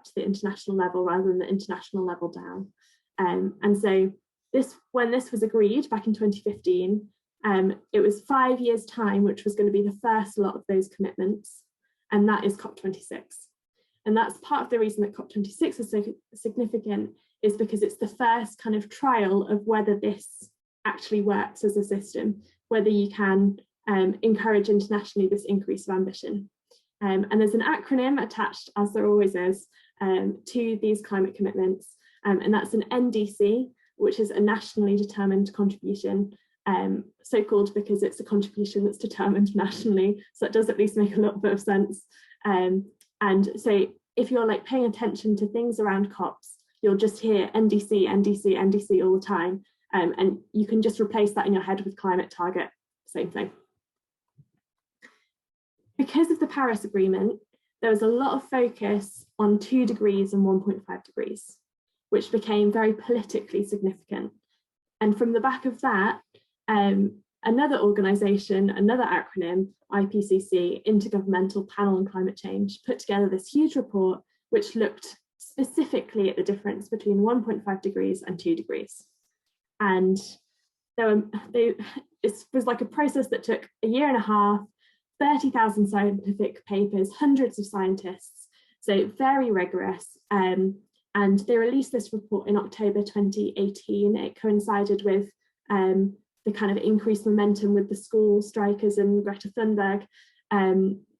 to the international level rather than the international level down. And so when this was agreed back in 2015, it was 5 years' time, which was going to be the first lot of those commitments, and that is Cop26. And that's part of the reason that Cop26 is so significant, is because it's the first kind of trial of whether this actually works as a system, whether you can encourage internationally this increase of ambition. And there's an acronym attached, as there always is, to these climate commitments, and that's an NDC, which is a nationally determined contribution, so called because it's a contribution that's determined nationally, so it does at least make a little bit of sense. And so if you're like paying attention to things around COPs, you'll just hear NDC, NDC, NDC all the time, and you can just replace that in your head with climate target, same thing. Because of the Paris Agreement, there was a lot of focus on 2 degrees and 1.5 degrees, which became very politically significant. And from the back of that, another organisation, another acronym, IPCC, Intergovernmental Panel on Climate Change, put together this huge report which looked specifically at the difference between 1.5 degrees and 2 degrees. And it was like a process that took a year and a half, 30,000 scientific papers, hundreds of scientists, so very rigorous. And they released this report in October 2018. It coincided with the kind of increased momentum with the school strikers and Greta Thunberg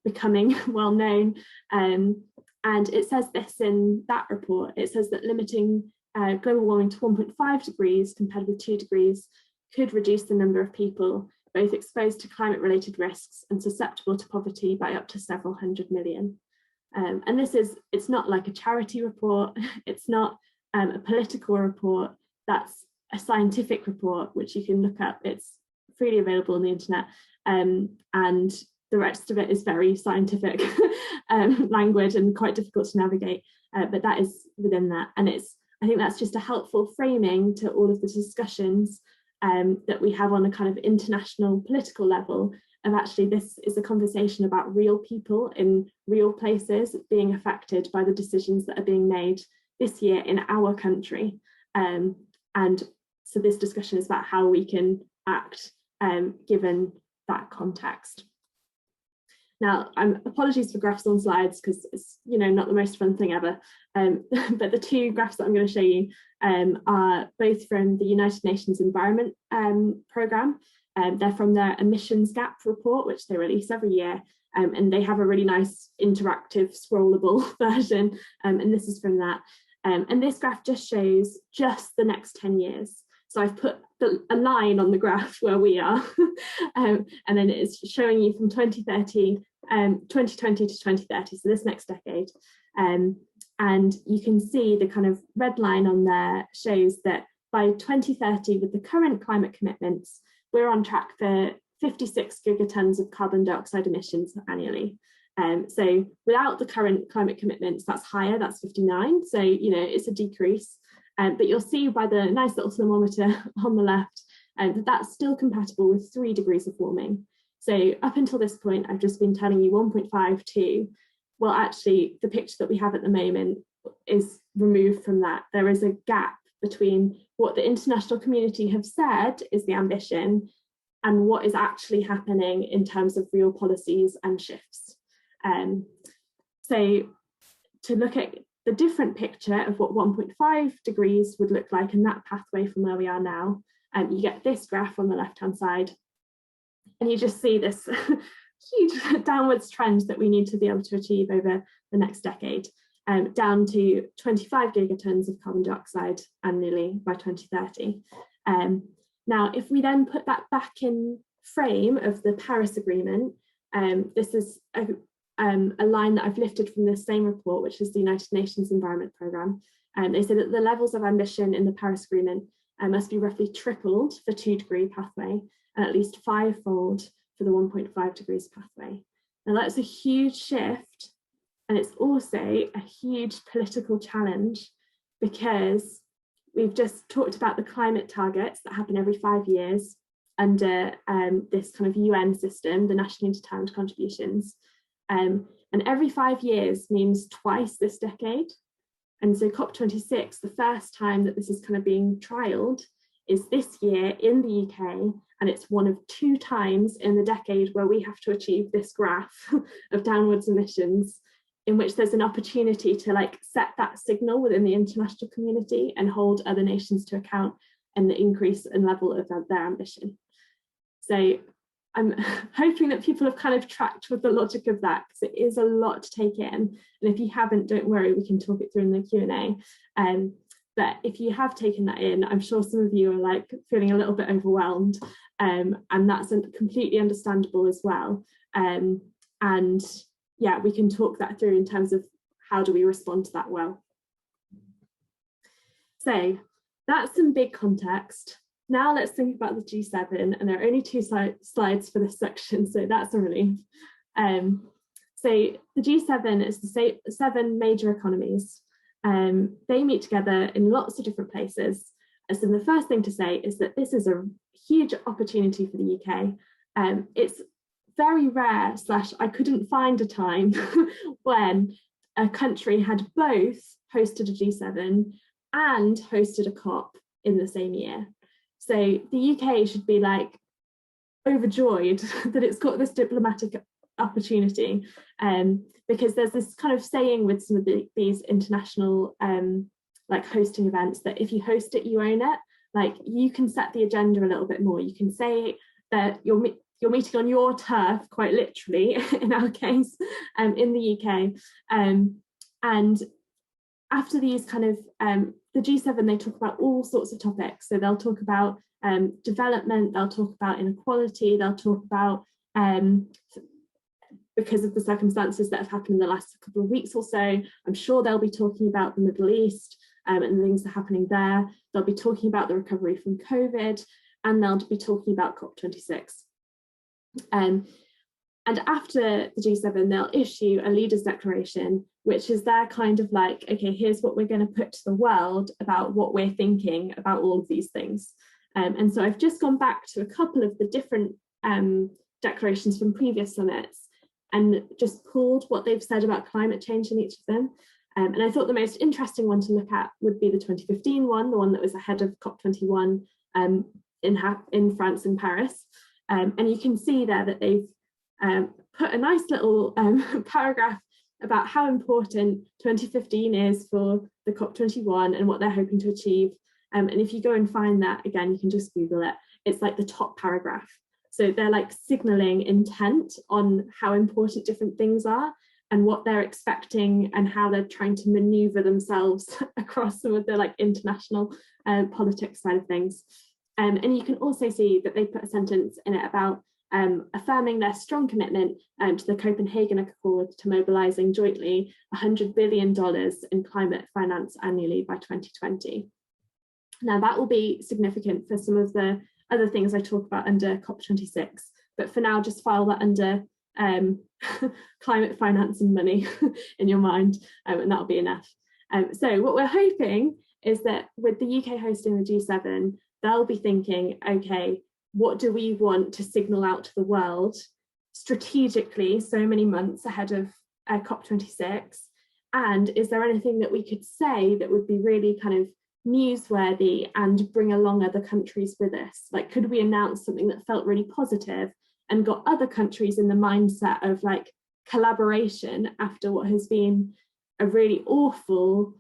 becoming well known. And it says this in that report. It says that limiting global warming to 1.5 degrees compared with 2 degrees could reduce the number of people both exposed to climate-related risks and susceptible to poverty by up to several hundred million. And it's not like a charity report, it's not a political report, that's a scientific report, which you can look up. It's freely available on the internet, and the rest of it is very scientific language and quite difficult to navigate, but that is within that. And I think that's just a helpful framing to all of the discussions that we have on a kind of international political level, of actually this is a conversation about real people in real places being affected by the decisions that are being made this year in our country. And so this discussion is about how we can act given that context. Now, apologies for graphs on slides because it's not the most fun thing ever, but the 2 graphs that I'm going to show you are both from the United Nations Environment Programme. They're from their emissions gap report, which they release every year, and they have a really nice interactive scrollable version, and this is from that. And this graph just shows just the next 10 years. So I've put a line on the graph where we are, and then it's showing you from 2020 to 2030, so this next decade. And you can see the kind of red line on there shows that by 2030, with the current climate commitments, we're on track for 56 gigatons of carbon dioxide emissions annually. So without the current climate commitments, that's higher, that's 59. So, it's a decrease. But you'll see by the nice little thermometer on the left that that's still compatible with 3 degrees of warming. So up until this point, I've just been telling you 1.5, 2. Well, actually, the picture that we have at the moment is removed from that. There is a gap between what the international community have said is the ambition and what is actually happening in terms of real policies and shifts. So to look at the different picture of what 1.5 degrees would look like in that pathway from where we are now, you get this graph on the left-hand side, and you just see this huge downwards trend that we need to be able to achieve over the next decade, down to 25 gigatons of carbon dioxide annually by 2030. Now, if we then put that back in frame of the Paris Agreement, this is a line that I've lifted from the same report, which is the United Nations Environment Programme. They say that the levels of ambition in the Paris Agreement must be roughly tripled for 2-degree pathway and at least 5-fold for the 1.5 degrees pathway. Now that's a huge shift, and it's also a huge political challenge because we've just talked about the climate targets that happen every 5 years under this kind of UN system, the nationally determined contributions. And every 5 years means twice this decade. And so COP26, the first time that this is kind of being trialled, is this year in the UK, and it's one of 2 times in the decade where we have to achieve this graph of downwards emissions, in which there's an opportunity to like set that signal within the international community and hold other nations to account and the increase in level of their ambition. So I'm hoping that people have kind of tracked with the logic of that, because it is a lot to take in. And if you haven't, don't worry, we can talk it through in the Q&A. But if you have taken that in, I'm sure some of you are like feeling a little bit overwhelmed, and that's completely understandable as well. And yeah, we can talk that through in terms of how do we respond to that well. So that's some big context. Now let's think about the G7, and there are only 2 slides for this section, so that's a relief. So the G7 is the 7 major economies. They meet together in lots of different places. And so the first thing to say is that this is a huge opportunity for the UK. It's very rare, / I couldn't find a time when a country had both hosted a G7 and hosted a COP in the same year. So the UK should be like overjoyed that it's got this diplomatic opportunity, because there's this kind of saying with some of these international like hosting events that if you host it, you own it. Like you can set the agenda a little bit more. You can say that you're meeting on your turf, quite literally in our case, in the UK. And after these kind of, the G7, they talk about all sorts of topics. So they'll talk about development, they'll talk about inequality, they'll talk about, because of the circumstances that have happened in the last couple of weeks or so, I'm sure they'll be talking about the Middle East and the things that are happening there. They'll be talking about the recovery from COVID, and they'll be talking about COP26. And after the G7, they'll issue a leaders' declaration, which is their kind of like, okay, here's what we're going to put to the world about what we're thinking about all of these things. And so I've just gone back to a couple of the different declarations from previous summits and just pulled what they've said about climate change in each of them. And I thought the most interesting one to look at would be the 2015 one, the one that was ahead of COP21 in France, in Paris. And you can see there that they've put a nice little paragraph about how important 2015 is for the COP21 and what they're hoping to achieve. And if you go and find that, again, you can just Google it. It's like the top paragraph. So they're like signaling intent on how important different things are and what they're expecting and how they're trying to maneuver themselves across some of the like international politics side of things. And you can also see that they put a sentence in it about affirming their strong commitment to the Copenhagen Accord to mobilising jointly $100 billion in climate finance annually by 2020. Now that will be significant for some of the other things I talk about under COP26, but for now just file that under climate finance and money in your mind, and that'll be enough. So what we're hoping is that with the UK hosting the G7, they'll be thinking, okay, what do we want to signal out to the world strategically so many months ahead of COP26? And is there anything that we could say that would be really kind of newsworthy and bring along other countries with us? Like, could we announce something that felt really positive and got other countries in the mindset of like collaboration after what has been a really awful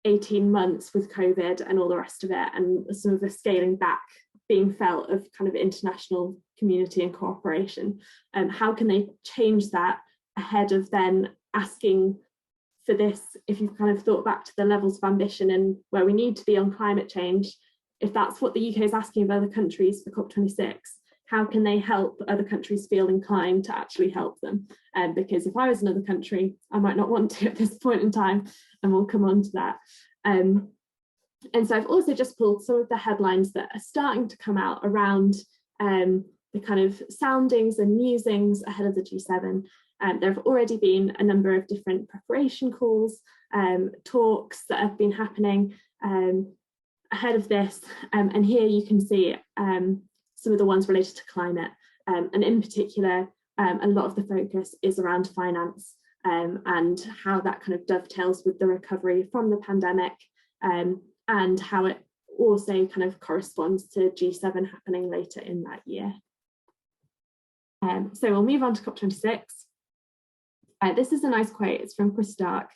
18 months with COVID and all the rest of it, and some of the scaling back being felt of kind of international community and cooperation? How can they change that ahead of then asking for this? If you've kind of thought back to the levels of ambition and where we need to be on climate change, if that's what the UK is asking of other countries for COP26, how can they help other countries feel inclined to actually help them? Because if I was another country, I might not want to at this point in time, and we'll come on to that. And so I've also just pulled some of the headlines that are starting to come out around the kind of soundings and musings ahead of the G7. There have already been a number of different preparation calls, talks that have been happening ahead of this. And here you can see some of the ones related to climate. And in particular, a lot of the focus is around finance. and how that kind of dovetails with the recovery from the pandemic, and how it also kind of corresponds to G7 happening later in that year. So we'll move on to COP26. This is a nice quote. It's from Chris Stark.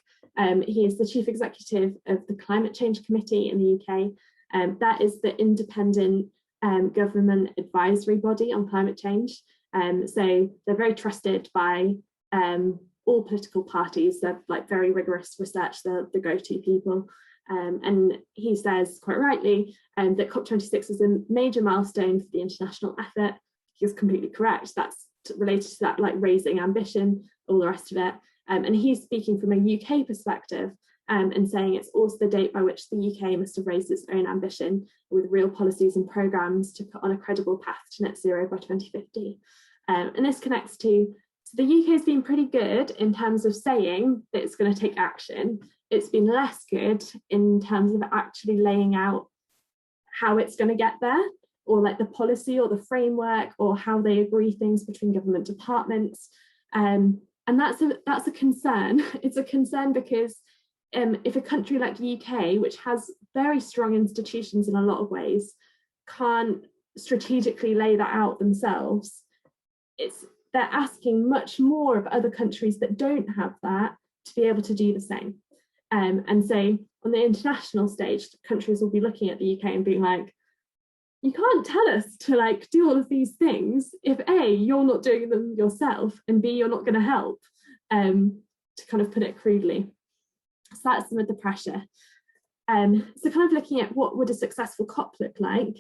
He is the Chief Executive of the Climate Change Committee in the UK. That is the independent government advisory body on climate change. So they're very trusted by all political parties. They're like very rigorous research. They're the go-to people. And he says quite rightly that COP26 is a major milestone for the international effort. He's completely correct. That's related to that, like raising ambition, all the rest of it. And he's speaking from a UK perspective and saying it's also the date by which the UK must have raised its own ambition with real policies and programmes to put on a credible path to net zero by 2050. And this connects to, so the UK has been pretty good in terms of saying that it's going to take action. It's been less good in terms of actually laying out how it's going to get there, or like the policy or the framework, or how they agree things between government departments. And that's a concern. It's a concern because if a country like the UK, which has very strong institutions in a lot of ways, can't strategically lay that out themselves, they're asking much more of other countries that don't have that to be able to do the same. And so on the international stage, countries will be looking at the UK and being like, you can't tell us to like do all of these things if A, you're not doing them yourself, and B, you're not going to help, to kind of put it crudely. So that's some of the pressure. So kind of looking at what would a successful COP look like.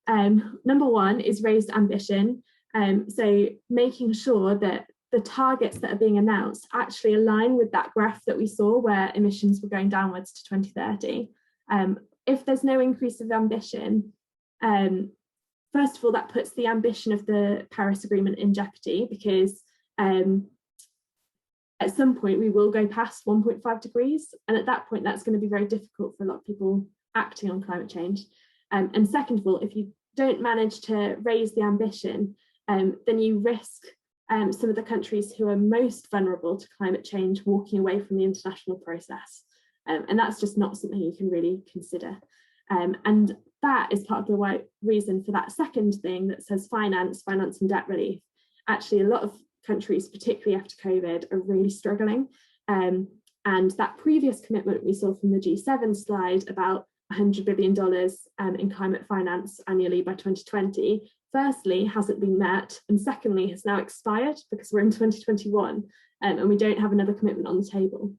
Number one is raised ambition. So making sure that the targets that are being announced actually align with that graph that we saw where emissions were going downwards to 2030. If there's no increase of ambition, first of all, that puts the ambition of the Paris Agreement in jeopardy, because at some point we will go past 1.5 degrees. And at that point, that's going to be very difficult for a lot of people acting on climate change. And second of all, if you don't manage to raise the ambition, then you risk some of the countries who are most vulnerable to climate change walking away from the international process. And that's just not something you can really consider. And that is part of the reason for that second thing that says finance and debt relief. Actually, a lot of countries, particularly after COVID, are really struggling. And that previous commitment we saw from the G7 slide about $100 billion in climate finance annually by 2020, firstly, hasn't been met, and secondly, has now expired because we're in 2021 and we don't have another commitment on the table.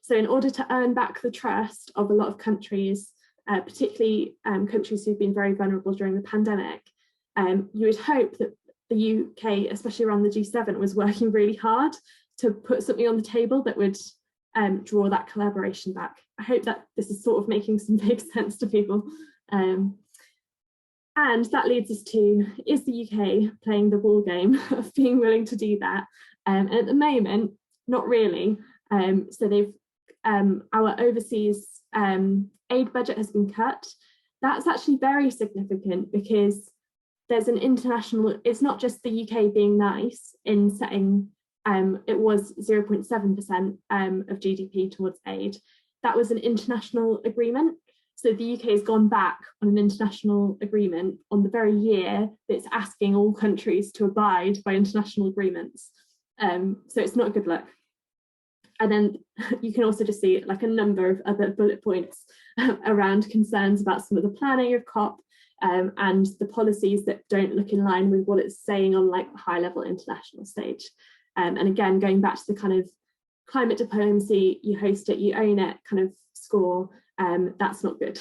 So in order to earn back the trust of a lot of countries, particularly countries who've been very vulnerable during the pandemic, you would hope that the UK, especially around the G7, was working really hard to put something on the table that would draw that collaboration back. I hope that this is sort of making some big sense to people. And that leads us to, is the UK playing the ball game of being willing to do that? And at the moment, not really. So they've our overseas aid budget has been cut. That's actually very significant because there's an international, it's not just the UK being nice in setting, it was 0.7% of GDP towards aid. That was an international agreement. So the UK has gone back on an international agreement on the very year that it's asking all countries to abide by international agreements. So it's not a good look. And then you can also just see like a number of other bullet points around concerns about some of the planning of COP and the policies that don't look in line with what it's saying on like the high level international stage. And again, going back to the kind of climate diplomacy, you host it, you own it kind of score, that's not good.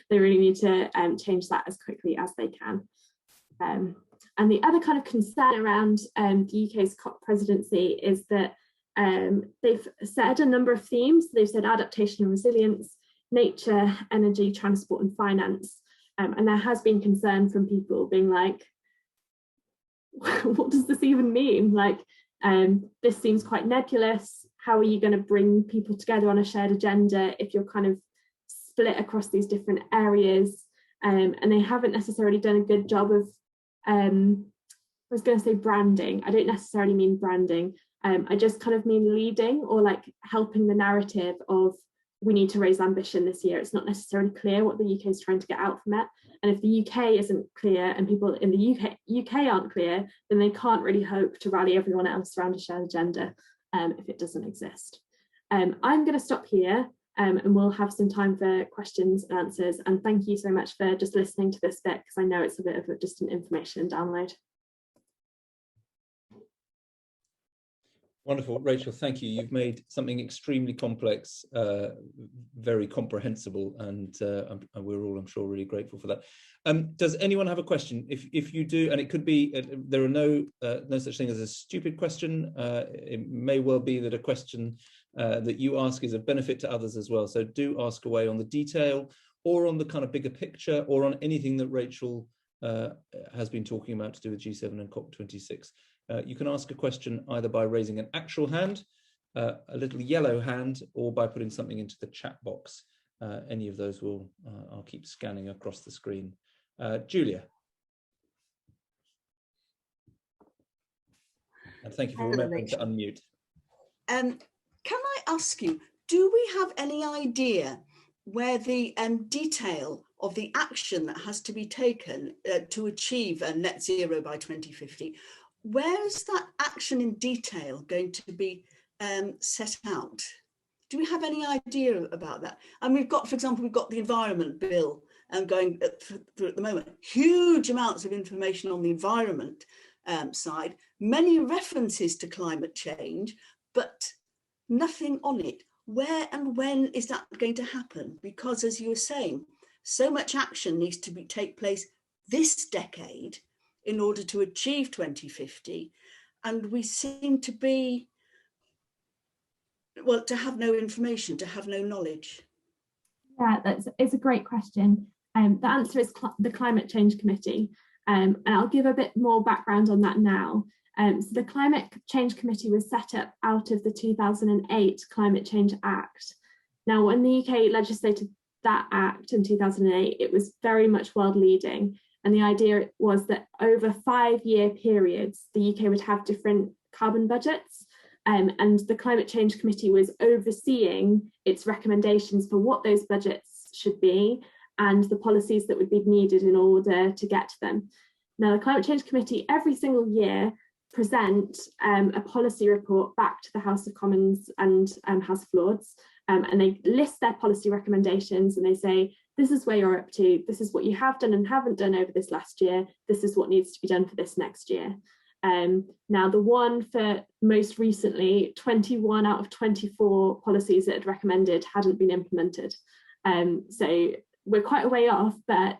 They really need to change that as quickly as they can. And the other kind of concern around the UK's COP presidency is that they've said a number of themes. They've said adaptation and resilience, nature, energy, transport and finance. And there has been concern from people being like, what does this even mean? Like, this seems quite nebulous. How are you going to bring people together on a shared agenda if you're kind of split across these different areas? And they haven't necessarily done a good job of, I was going to say branding. I don't necessarily mean branding. I just kind of mean leading, or like helping the narrative of we need to raise ambition this year. It's not necessarily clear what the UK is trying to get out from it. And if the UK isn't clear and people in the UK aren't clear, then they can't really hope to rally everyone else around a shared agenda if it doesn't exist. I'm going to stop here and we'll have some time for questions and answers. And thank you so much for just listening to this bit, because I know it's a bit of just an information download. Wonderful, Rachel, thank you. You've made something extremely complex, very comprehensible, and we're all, I'm sure, really grateful for that. Does anyone have a question? If you do, and it could be, there are no such thing as a stupid question. It may well be that a question that you ask is of benefit to others as well. So do ask away on the detail, or on the kind of bigger picture, or on anything that Rachel has been talking about to do with G7 and Cop26. You can ask a question either by raising an actual hand, a little yellow hand, or by putting something into the chat box. Any of those will, I'll keep scanning across the screen. Julia. And thank you for remembering to unmute. Can I ask you, do we have any idea where the detail of the action that has to be taken to achieve a net zero by 2050, where is that action in detail going to be set out? Do we have any idea about that? And we've got, for example, we've got the environment bill going through at the moment. Huge amounts of information on the environment side, many references to climate change, but nothing on it. Where and when is that going to happen? Because, as you were saying, so much action needs to take place this decade in order to achieve 2050, and we seem to be, well, to have no information, to have no knowledge. Yeah, it's a great question. The answer is the Climate Change Committee, and I'll give a bit more background on that now. So the Climate Change Committee was set up out of the 2008 Climate Change Act. Now, when the UK legislated that act in 2008, it was very much world leading. And the idea was that over 5-year periods, the UK would have different carbon budgets. And the Climate Change Committee was overseeing its recommendations for what those budgets should be and the policies that would be needed in order to get to them. Now, the Climate Change Committee every single year present a policy report back to the House of Commons and House of Lords, and they list their policy recommendations, and they say, this is where you're up to, this is what you have done and haven't done over this last year, this is what needs to be done for this next year. Now, the one for most recently, 21 out of 24 policies that had recommended hadn't been implemented. So we're quite a way off, but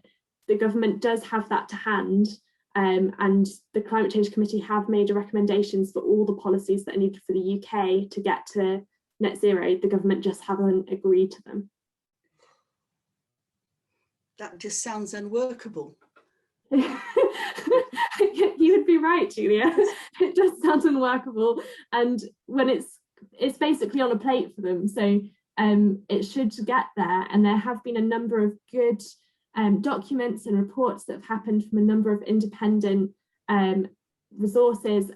the government does have that to hand. And the Climate Change Committee have made recommendations for all the policies that are needed for the UK to get to net zero. The government just haven't agreed to them. That just sounds unworkable. You would be right, Julia. It does sound unworkable, and when it's basically on a plate for them, so it should get there. And there have been a number of good documents and reports that have happened from a number of independent resources.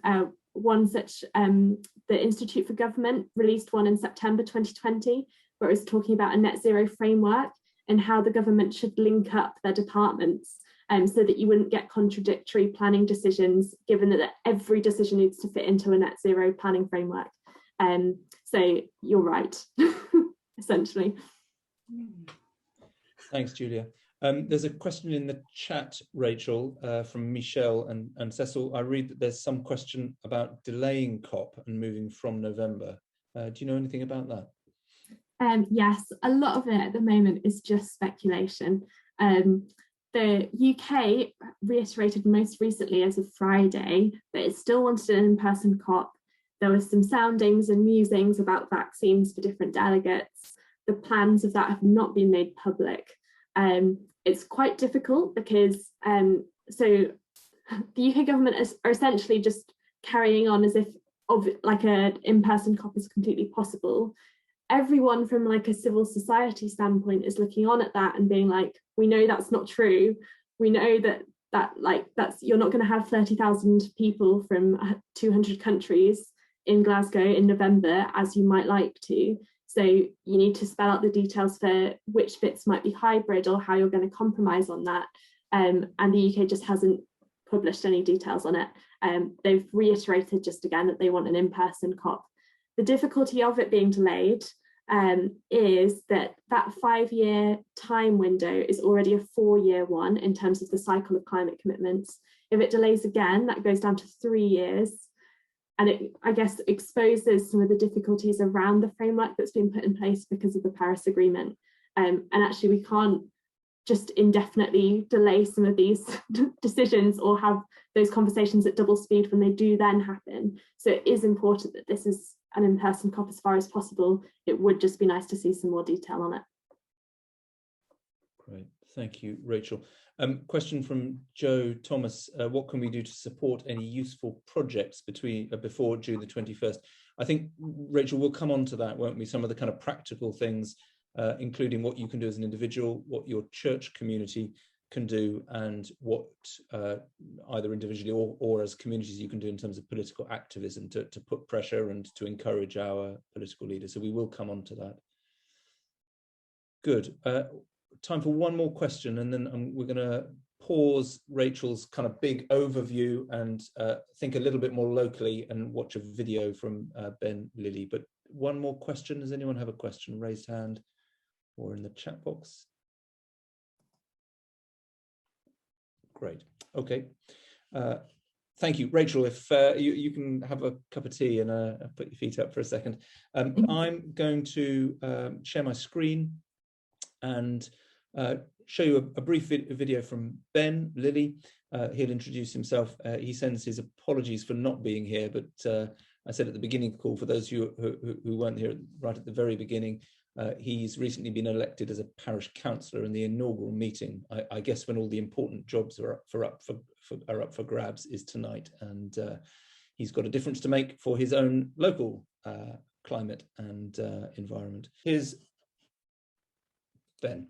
One such, the Institute for Government released one in September 2020, where it was talking about a net zero framework and how the government should link up their departments so that you wouldn't get contradictory planning decisions, given that every decision needs to fit into a net zero planning framework. So you're right, essentially. Thanks, Julia. There's a question in the chat, Rachel, from Michelle and Cecil. I read that there's some question about delaying COP and moving from November. Do you know anything about that? Yes, a lot of it at the moment is just speculation. The UK reiterated most recently as of Friday that it still wanted an in-person COP. There were some soundings and musings about vaccines for different delegates. The plans of that have not been made public. It's quite difficult because so the UK government are essentially just carrying on as if like an in-person COP is completely possible. Everyone from like a civil society standpoint is looking on at that and being like, we know that's not true. We know that's you're not going to have 30,000 people from 200 countries in Glasgow in November as you might like to. So you need to spell out the details for which bits might be hybrid or how you're going to compromise on that. And the UK just hasn't published any details on it. They've reiterated just again that they want an in-person COP. The difficulty of it being delayed is that 5-year time window is already a 4-year one in terms of the cycle of climate commitments. If it delays again, that goes down to 3 years. And it, I guess, exposes some of the difficulties around the framework that's been put in place because of the Paris Agreement. And actually, we can't just indefinitely delay some of these decisions or have those conversations at double speed when they do then happen. So it is important that this is an in-person COP as far as possible. It would just be nice to see some more detail on it. Great, thank you, Rachel. Question from Joe Thomas, what can we do to support any useful projects before June the 21st? I think, Rachel, we'll come on to that, won't we? Some of the kind of practical things, including what you can do as an individual, what your church community can do, and what either individually or as communities you can do in terms of political activism to put pressure and to encourage our political leaders. So we will come on to that. Good. Time for one more question, and then we're going to pause Rachel's kind of big overview and think a little bit more locally and watch a video from Ben Lilly. But one more question. Does anyone have a question? Raised hand or in the chat box? Great. Okay. Thank you, Rachel. If you can have a cup of tea and put your feet up for a second. I'm going to share my screen and show you a brief video from Ben Lilly. He'll introduce himself. He sends his apologies for not being here, but I said at the beginning of the call, for those of you who weren't here right at the very beginning, he's recently been elected as a parish councillor, and the inaugural meeting, I guess when all the important jobs are up for grabs, is tonight, and he's got a difference to make for his own local climate and environment. Here's Ben.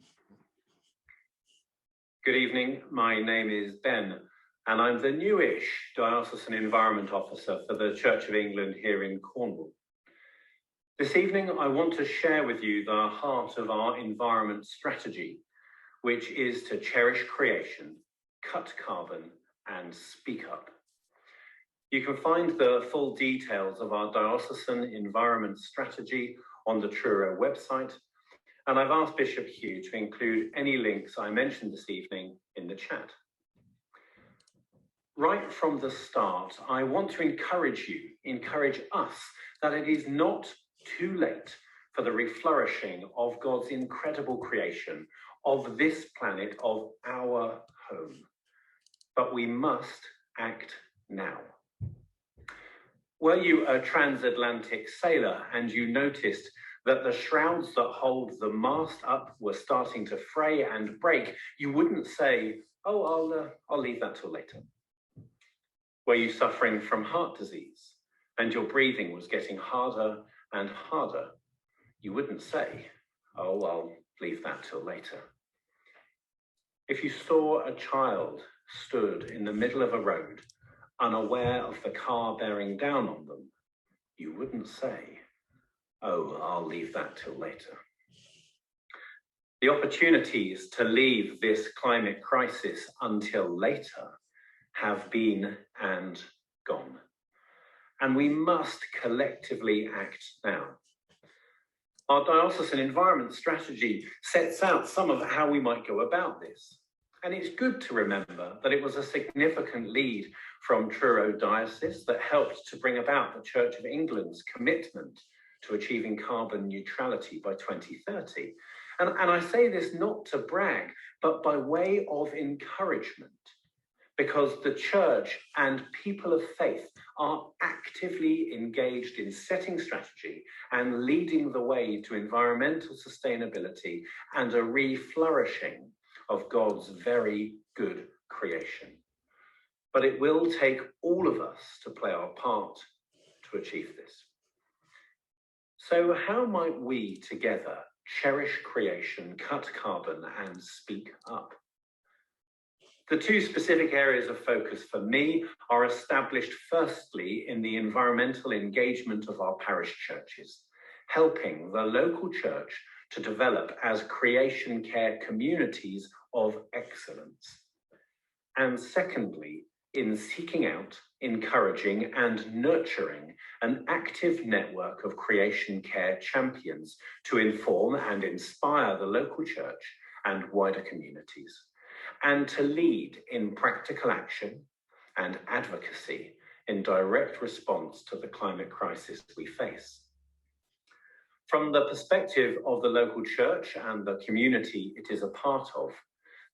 Good evening, my name is Ben, and I'm the newish Diocesan Environment Officer for the Church of England here in Cornwall. This evening, I want to share with you the heart of our environment strategy, which is to cherish creation, cut carbon, and speak up. You can find the full details of our Diocesan Environment Strategy on the Truro website, and I've asked Bishop Hugh to include any links I mentioned this evening in the chat. Right from the start, I want to encourage us, that it is not too late for the reflourishing of God's incredible creation, of this planet, of our home. But we must act now. Were you a transatlantic sailor and you noticed that the shrouds that hold the mast up were starting to fray and break, you wouldn't say, oh, I'll leave that till later. Were you suffering from heart disease and your breathing was getting harder and harder, you wouldn't say, oh, I'll leave that till later. If you saw a child stood in the middle of a road, unaware of the car bearing down on them, you wouldn't say, oh, I'll leave that till later. The opportunities to leave this climate crisis until later have been and gone. And we must collectively act now. Our Diocesan Environment Strategy sets out some of how we might go about this. And it's good to remember that it was a significant lead from Truro Diocese that helped to bring about the Church of England's commitment to achieving carbon neutrality by 2030. And I say this not to brag, but by way of encouragement, because the Church and people of faith are actively engaged in setting strategy and leading the way to environmental sustainability and a re-flourishing of God's very good creation. But it will take all of us to play our part to achieve this. So how might we together cherish creation, cut carbon, and speak up? The two specific areas of focus for me are established firstly in the environmental engagement of our parish churches, helping the local church to develop as creation care communities of excellence. And secondly, in seeking out, encouraging and nurturing an active network of creation care champions to inform and inspire the local church and wider communities, and to lead in practical action and advocacy in direct response to the climate crisis we face. From the perspective of the local church and the community it is a part of,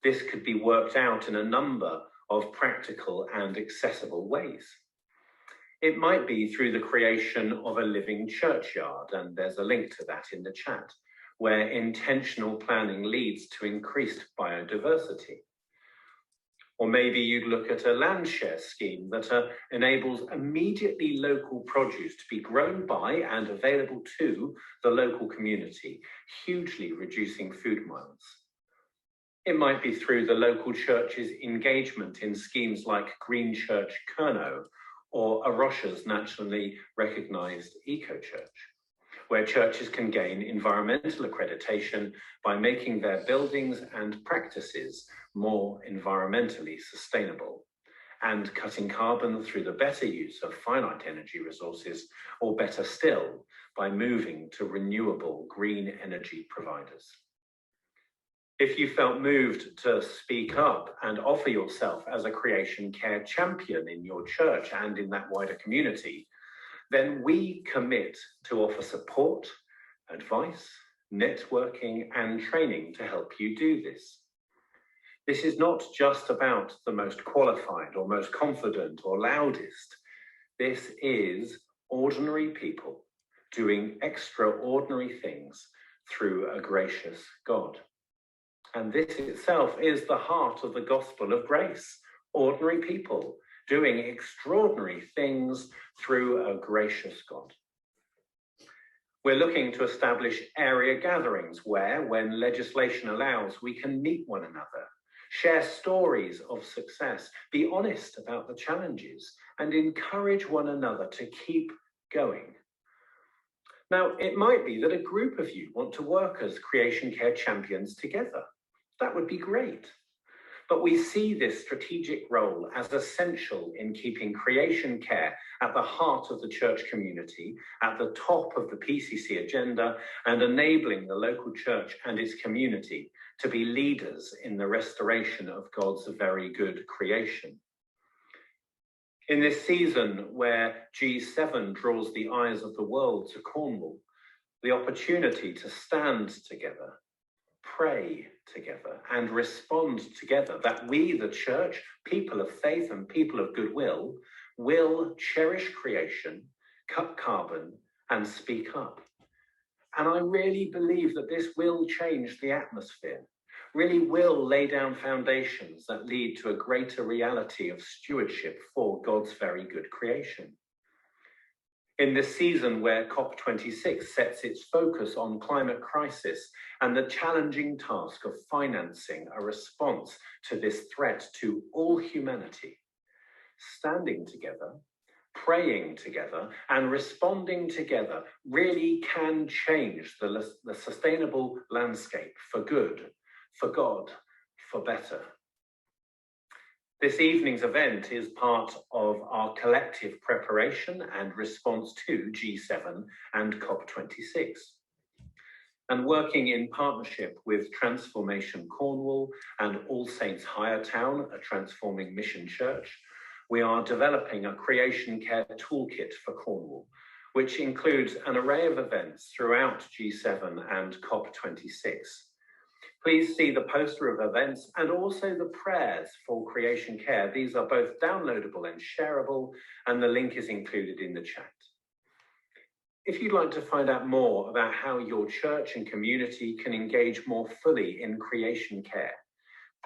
this could be worked out in a number of practical and accessible ways. It might be through the creation of a living churchyard, and there's a link to that in the chat, where intentional planning leads to increased biodiversity. Or maybe you'd look at a land share scheme that enables immediately local produce to be grown by and available to the local community, hugely reducing food miles. It might be through the local church's engagement in schemes like Green Church Kerno or A Rocha's nationally recognised eco-church, where churches can gain environmental accreditation by making their buildings and practices more environmentally sustainable and cutting carbon through the better use of finite energy resources, or better still, by moving to renewable green energy providers. If you felt moved to speak up and offer yourself as a creation care champion in your church and in that wider community, then we commit to offer support, advice, networking, and training to help you do this. This is not just about the most qualified or most confident or loudest. This is ordinary people doing extraordinary things through a gracious God. And this itself is the heart of the gospel of grace. Ordinary people doing extraordinary things through a gracious God. We're looking to establish area gatherings where, when legislation allows, we can meet one another, share stories of success, be honest about the challenges, and encourage one another to keep going. Now, it might be that a group of you want to work as creation care champions together. That would be great. But we see this strategic role as essential in keeping creation care at the heart of the church community, at the top of the PCC agenda, and enabling the local church and its community to be leaders in the restoration of God's very good creation. In this season where G7 draws the eyes of the world to Cornwall, the opportunity to stand together, pray together, and respond together, that we, the church, people of faith and people of goodwill, will cherish creation, cut carbon, and speak up. And I really believe that this will change the atmosphere, really will lay down foundations that lead to a greater reality of stewardship for God's very good creation. In this season where Cop26 sets its focus on climate crisis and the challenging task of financing a response to this threat to all humanity, standing together, praying together, and responding together really can change the sustainable landscape for good, for God, for better. This evening's event is part of our collective preparation and response to G7 and Cop26. And working in partnership with Transformation Cornwall and All Saints Higher Town, a transforming mission church, we are developing a creation care toolkit for Cornwall, which includes an array of events throughout G7 and Cop26. Please see the poster of events and also the prayers for creation care. These are both downloadable and shareable, and the link is included in the chat. If you'd like to find out more about how your church and community can engage more fully in creation care,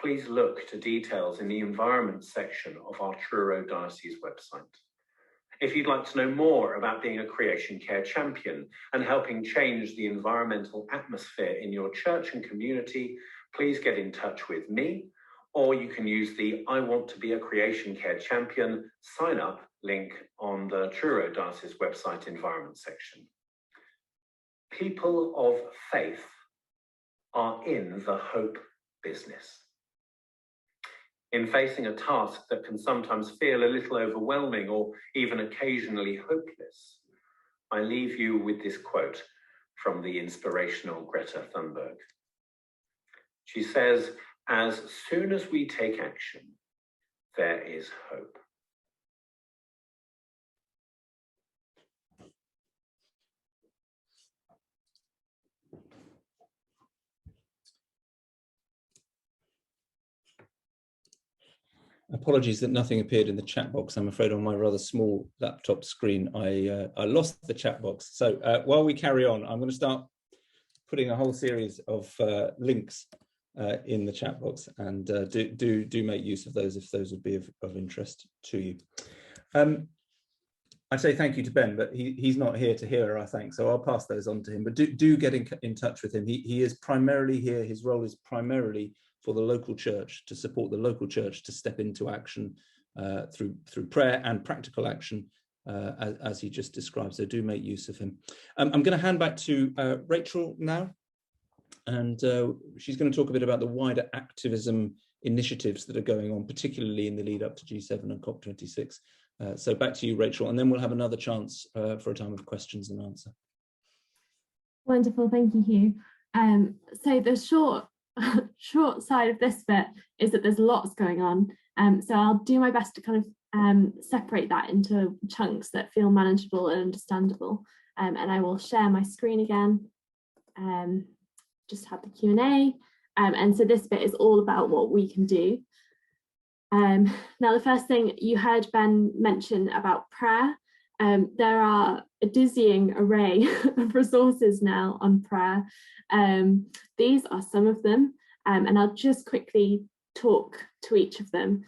please look to details in the environment section of our Truro Diocese website. If you'd like to know more about being a creation care champion and helping change the environmental atmosphere in your church and community, please get in touch with me or you can use the I Want to Be a Creation Care Champion sign up link on the Truro Diocese website environment section. People of faith are in the hope business. In facing a task that can sometimes feel a little overwhelming or even occasionally hopeless, I leave you with this quote from the inspirational Greta Thunberg. She says, "As soon as we take action, there is hope." Apologies that nothing appeared in the chat box. I'm afraid on my rather small laptop screen, I lost the chat box. So while we carry on, I'm going to start putting a whole series of links in the chat box, and do make use of those if those would be of interest to you. I'd say thank you to Ben, but he's not here to hear our thanks, so I'll pass those on to him. But do get in touch with him. He is primarily here. His role is primarily for the local church, to support the local church to step into action through prayer and practical action, as he just described. So do make use of him. I'm going to hand back to Rachel now, and she's going to talk a bit about the wider activism initiatives that are going on, particularly in the lead up to G7 and Cop26. So back to you, Rachel, and then we'll have another chance for a time of questions and answer. Wonderful, thank you, Hugh. So the short side of this bit is that there's lots going on. So I'll do my best to kind of separate that into chunks that feel manageable and understandable. And I will share my screen again. Just have the Q&A. And so this bit is all about what we can do. Now, the first thing you heard Ben mention about prayer. There are a dizzying array of resources now on prayer. These are some of them, and I'll just quickly talk to each of them.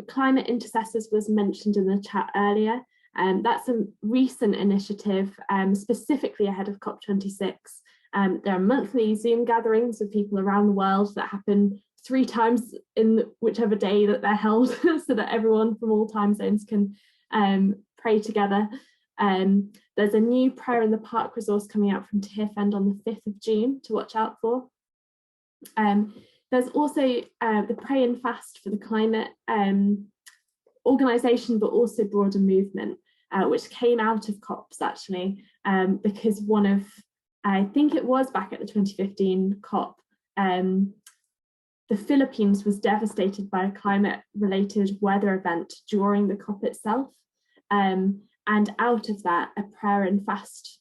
Climate Intercessors was mentioned in the chat earlier. That's a recent initiative, specifically ahead of COP26. There are monthly Zoom gatherings with people around the world that happen 3 times in whichever day that they're held, so that everyone from all time zones can pray together. There's a new Prayer in the Park resource coming out from TIFend on the 5th of June to watch out for. There's also the Pray and Fast for the Climate organisation, but also broader movement, which came out of COPs actually, because one of, I think it was back at the 2015 COP, the Philippines was devastated by a climate-related weather event during the COP itself. And out of that, a prayer and fast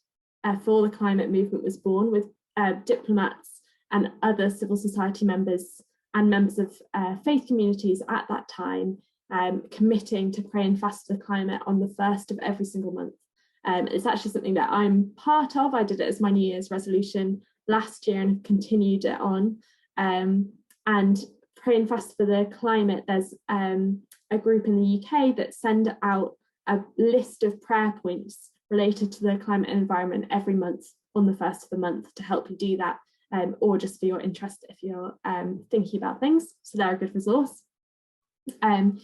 for the climate movement was born, with diplomats and other civil society members and members of faith communities at that time committing to pray and fast for the climate on the 1st of every single month. It's actually something that I'm part of. I did it as my New Year's resolution last year and continued it on. And Pray and Fast for the Climate, there's a group in the UK that send out a list of prayer points related to the climate and environment every month on the 1st of the month to help you do that, or just for your interest if you're thinking about things. So they're a good resource. The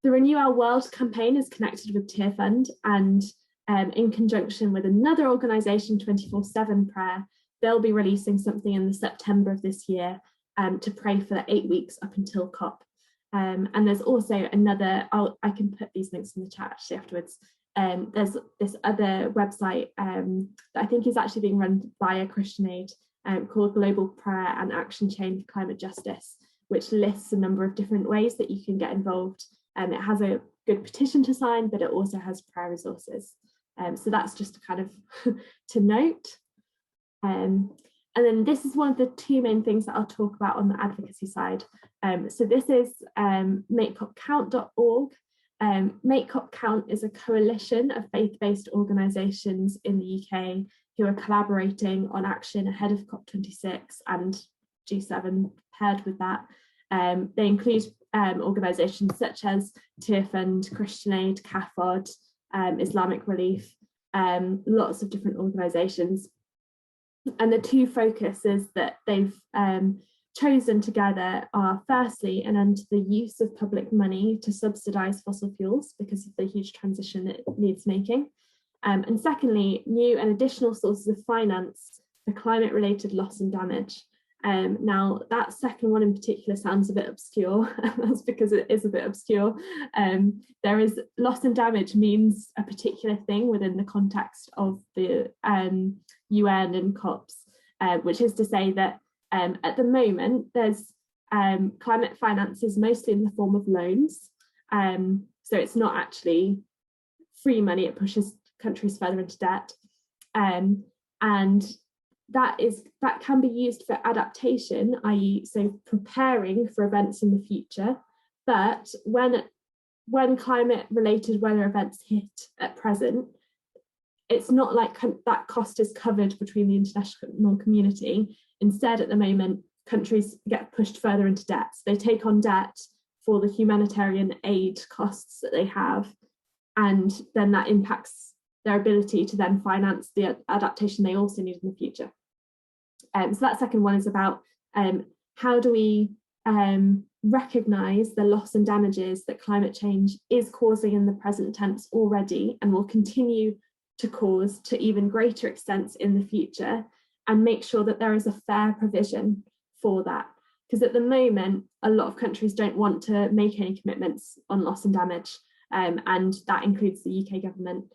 Renewal World campaign is connected with TIFend, and in conjunction with another organisation, 24/7 Prayer, they'll be releasing something in the September of this year to pray for the 8 weeks up until COP. And there's also another, I can put these links in the chat actually afterwards. There's this other website that I think is actually being run via Christian Aid called Global Prayer and Action Chain for Climate Justice, which lists a number of different ways that you can get involved. It has a good petition to sign, but it also has prayer resources. So that's just kind of to note. And then this is one of the 2 main things that I'll talk about on the advocacy side. So this is makecopcount.org. Make Cop Count is a coalition of faith-based organisations in the UK who are collaborating on action ahead of COP26 and G7 paired with that. They include organisations such as TIFend, Christian Aid, CAFOD, Islamic Relief, lots of different organisations. And the 2 focuses that they've chosen together are firstly an end to the use of public money to subsidise fossil fuels because of the huge transition it needs making. And secondly, new and additional sources of finance for climate-related loss and damage. Now, that second one in particular sounds a bit obscure. That's because it is a bit obscure. There is loss and damage means a particular thing within the context of the UN and COPs, which is to say that at the moment, there's climate finance is mostly in the form of loans. So it's not actually free money, it pushes countries further into debt. And that can be used for adaptation, i.e. so preparing for events in the future. But when climate related weather events hit at present, it's not like that cost is covered between the international community. Instead, at the moment, countries get pushed further into debt. So they take on debt for the humanitarian aid costs that they have, and then that impacts their ability to then finance the adaptation they also need in the future. So that second one is about how do we recognise the loss and damages that climate change is causing in the present tense already and will continue to cause to even greater extents in the future, and make sure that there is a fair provision for that. Because at the moment, a lot of countries don't want to make any commitments on loss and damage, and that includes the UK government.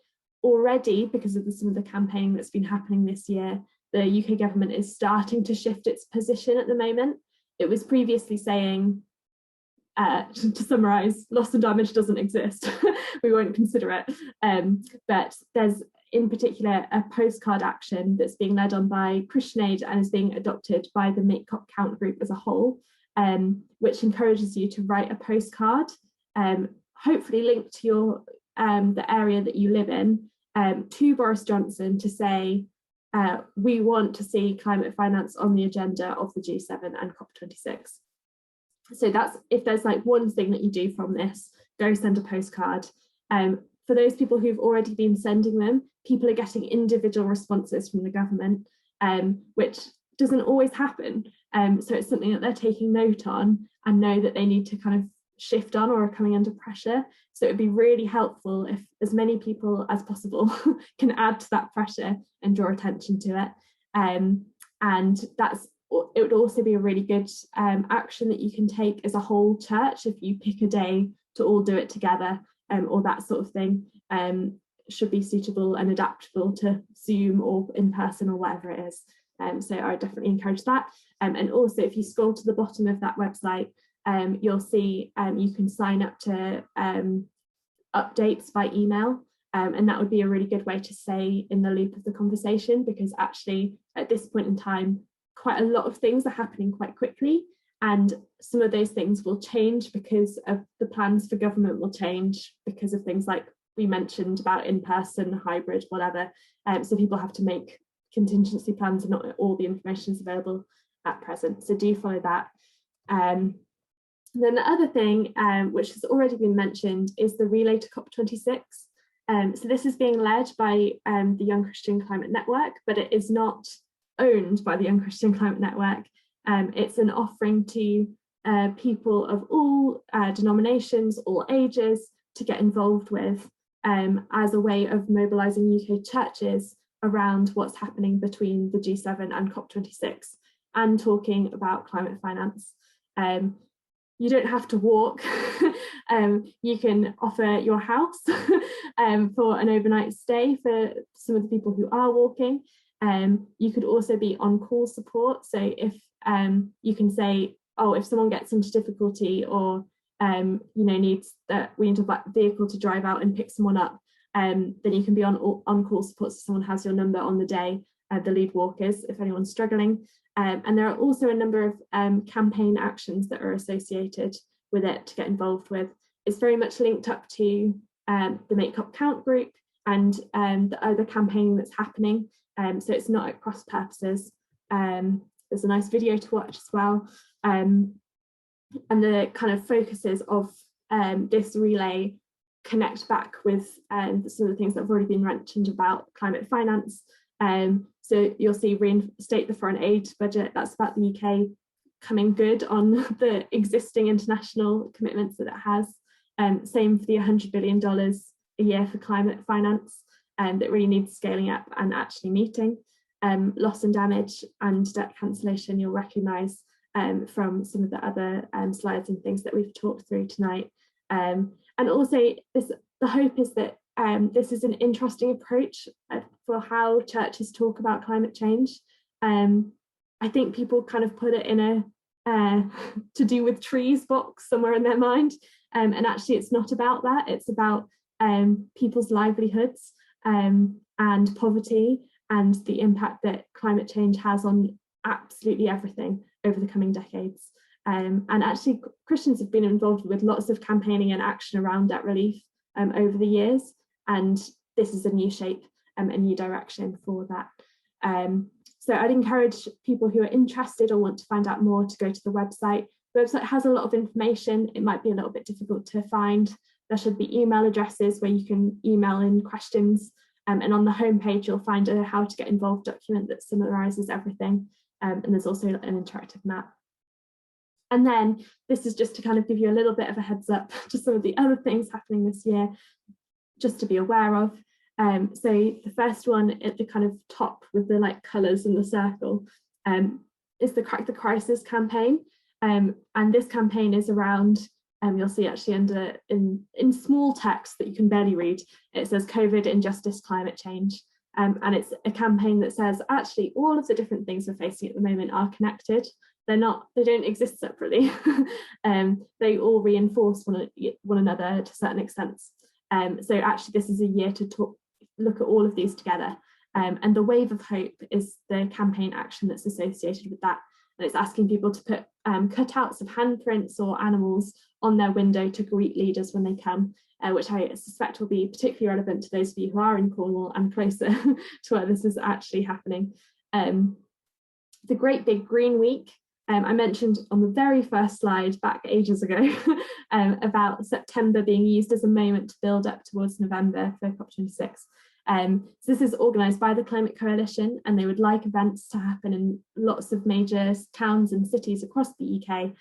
Already, because of some of the campaigning that's been happening this year, the UK government is starting to shift its position at the moment. It was previously saying, to summarise, loss and damage doesn't exist. We won't consider it. But there's in particular a postcard action that's being led on by Christian Aid and is being adopted by the Make Cop Count group as a whole, which encourages you to write a postcard, hopefully linked to your the area that you live in, to Boris Johnson to say, we want to see climate finance on the agenda of the G7 and Cop26. So that's, if there's like one thing that you do from this, go send a postcard. For those people who've already been sending them, people are getting individual responses from the government, which doesn't always happen. So it's something that they're taking note on and know that they need to kind of shift on or are coming under pressure. So it'd be really helpful if as many people as possible can add to that pressure and draw attention to it. And it would also be a really good action that you can take as a whole church if you pick a day to all do it together, or that sort of thing. Should be suitable and adaptable to Zoom or in person or whatever it is. So I would definitely encourage that. And also, if you scroll to the bottom of that website, you'll see you can sign up to updates by email, and that would be a really good way to stay in the loop of the conversation, because actually at this point in time, quite a lot of things are happening quite quickly, and some of those things will change because of the plans for government will change because of things like we mentioned about in-person, hybrid, whatever. So people have to make contingency plans and not all the information is available at present. So do follow that. Then the other thing, which has already been mentioned, is the relay to Cop26. So this is being led by the Young Christian Climate Network, but it is not owned by the Young Christian Climate Network. It's an offering to people of all denominations, all ages, to get involved with as a way of mobilising UK churches around what's happening between the G7 and Cop26 and talking about climate finance. You don't have to walk. You can offer your house for an overnight stay for some of the people who are walking. You could also be on-call support. So if you can say, oh, if someone gets into difficulty or needs that we need a vehicle to drive out and pick someone up, then you can be on-call support, so someone has your number on the day, the lead walkers, if anyone's struggling. And there are also a number of campaign actions that are associated with it to get involved with. It's very much linked up to the Make Cop Count group and the other campaigning that's happening. So it's not at cross purposes. There's a nice video to watch as well. And the kind of focuses of this relay connect back with some of the things that have already been mentioned about climate finance. So you'll see reinstate the foreign aid budget. That's about the UK coming good on the existing international commitments that it has. Same for the $100 billion a year for climate finance, that really needs scaling up and actually meeting. Loss and damage and debt cancellation you'll recognise from some of the other slides and things that we've talked through tonight. And also the hope is that this is an interesting approach for how churches talk about climate change. I think people kind of put it in a to do with trees box somewhere in their mind, and actually it's not about that. It's about people's livelihoods and poverty and the impact that climate change has on absolutely everything over the coming decades. And actually Christians have been involved with lots of campaigning and action around debt relief over the years, and this is a new shape, a new direction for that. So I'd encourage people who are interested or want to find out more to go to the website. The website has a lot of information. It might be a little bit difficult to find. There should be email addresses where you can email in questions, and on the homepage you'll find a how to get involved document that summarises everything, and there's also an interactive map. And then this is just to kind of give you a little bit of a heads up to some of the other things happening this year, just to be aware of. So the first one at the kind of top with the like colours in the circle is the Crack the Crisis campaign. And this campaign is around, you'll see actually under in small text that you can barely read, it says COVID, injustice, climate change. And it's a campaign that says actually all of the different things we're facing at the moment are connected. They don't exist separately. They all reinforce one another to certain extents. So actually this is a year to look at all of these together. And the Wave of Hope is the campaign action that's associated with that. And it's asking people to put cutouts of handprints or animals on their window to greet leaders when they come, which I suspect will be particularly relevant to those of you who are in Cornwall and closer to where this is actually happening. The Great Big Green Week, I mentioned on the very first slide back ages ago about September being used as a moment to build up towards November for Cop26. So this is organised by the Climate Coalition, and they would like events to happen in lots of major towns and cities across the UK,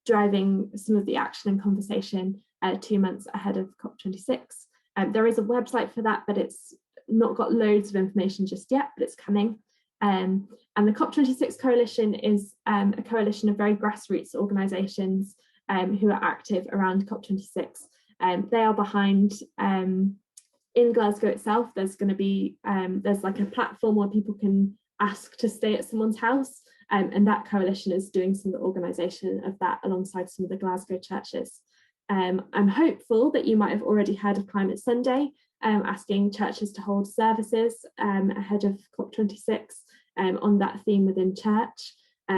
driving some of the action and conversation 2 months ahead of Cop26. There is a website for that, but it's not got loads of information just yet, but it's coming. And the Cop26 Coalition is a coalition of very grassroots organisations who are active around Cop26. They are behind, in Glasgow itself, there's going to be, there's like a platform where people can ask to stay at someone's house, and that coalition is doing some of the organisation of that alongside some of the Glasgow churches. I'm hopeful that you might have already heard of Climate Sunday, asking churches to hold services ahead of Cop26 on that theme within church.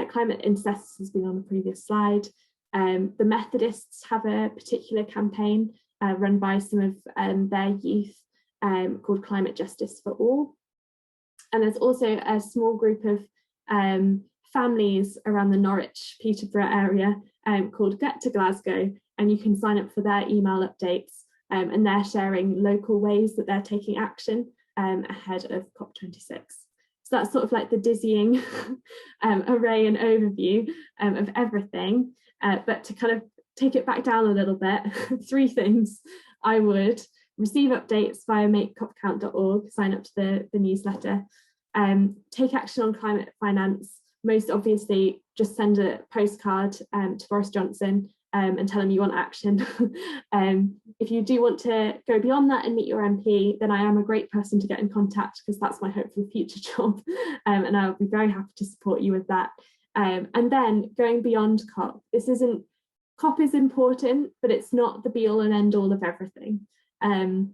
Climate Intercessors has been on the previous slide. The Methodists have a particular campaign run by some of their youth called Climate Justice for All. And there's also a small group of families around the Norwich, Peterborough area called Get to Glasgow, and you can sign up for their email updates, and they're sharing local ways that they're taking action ahead of COP26. So that's sort of like the dizzying array and overview of everything. But to kind of take it back down a little bit, 3 things. I would receive updates via makecopcount.org, sign up to the newsletter, take action on climate finance. Most obviously, just send a postcard to Boris Johnson and tell him you want action. If you do want to go beyond that and meet your MP, then I am a great person to get in contact, because that's my hopeful future job, and I'll be very happy to support you with that. And then going beyond COP, COP is important, but it's not the be all and end all of everything. And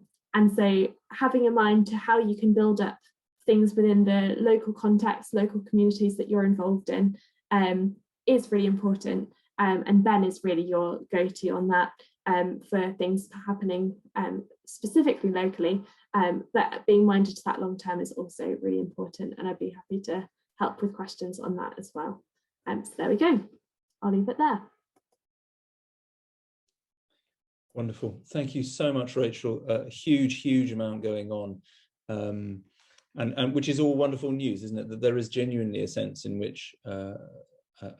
so having in mind to how you can build up things within the local context, local communities that you're involved in is really important. And Ben is really your go-to on that for things happening specifically locally, but being minded to that long term is also really important, and I'd be happy to help with questions on that as well. So there we go. I'll leave it there. Wonderful. Thank you so much, Rachel. A huge amount going on, and which is all wonderful news, isn't it? That there is genuinely a sense in which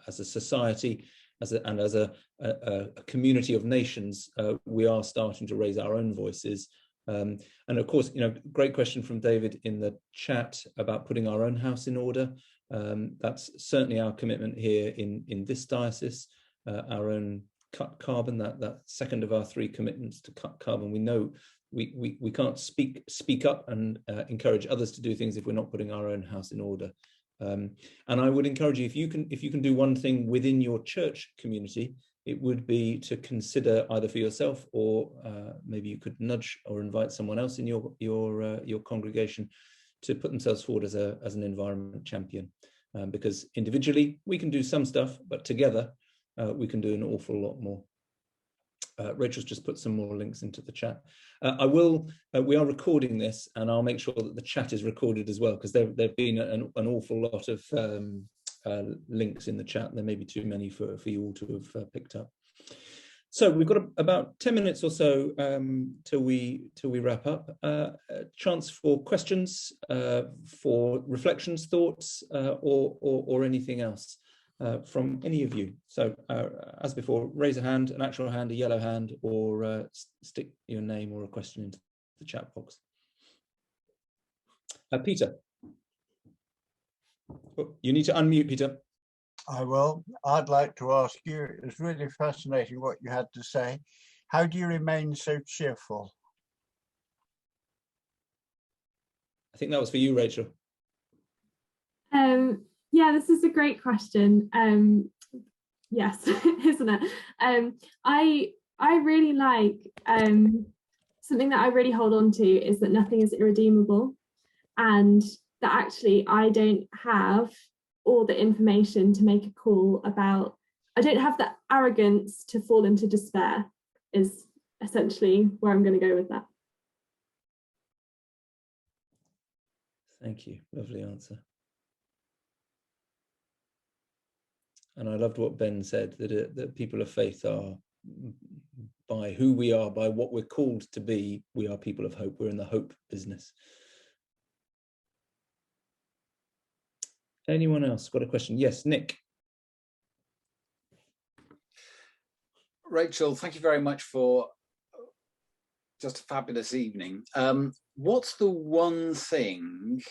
as a society, as a community of nations, we are starting to raise our own voices. And of course, great question from David in the chat about putting our own house in order. That's certainly our commitment here in this diocese. Our own cut carbon, that second of our 3 commitments to cut carbon. We know we can't speak up and encourage others to do things if we're not putting our own house in order. And I would encourage you, if you can do one thing within your church community, it would be to consider, either for yourself or maybe you could nudge or invite someone else in your congregation to put themselves forward as an environment champion, because individually we can do some stuff, but together we can do an awful lot more. Rachel's just put some more links into the chat. We are recording this, and I'll make sure that the chat is recorded as well, because there've been an awful lot of links in the chat. There may be too many for you all to have picked up. So we've got about 10 minutes or so till we wrap up. A chance for questions, for reflections, thoughts, or anything else from any of you. So as before, raise a hand, an actual hand, a yellow hand, or stick your name or a question into the chat box. Peter. Oh, you need to unmute, Peter. I will. I'd like to ask you, it was really fascinating what you had to say. How do you remain so cheerful? I think that was for you, Rachel. Yeah, this is a great question. Yes, isn't it? I really like, something that I really hold on to is that nothing is irredeemable, and that actually I don't have all the information to make a call about, I don't have the arrogance to fall into despair, is essentially where I'm going to go with that. Thank you, lovely answer. And I loved what Ben said, that people of faith are, by who we are, by what we're called to be, we are people of hope. We're in the hope business. Anyone else got a question? Yes, Nick. Rachel, thank you very much for just a fabulous evening. What's the one thing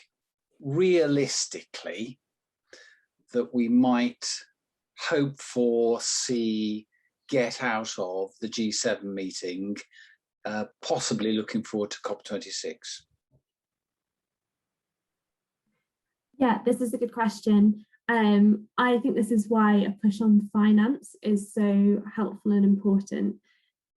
realistically that we might hope for, see, get out of the G7 meeting, possibly looking forward to Cop26? Yeah, this is a good question. I think this is why a push on finance is so helpful and important.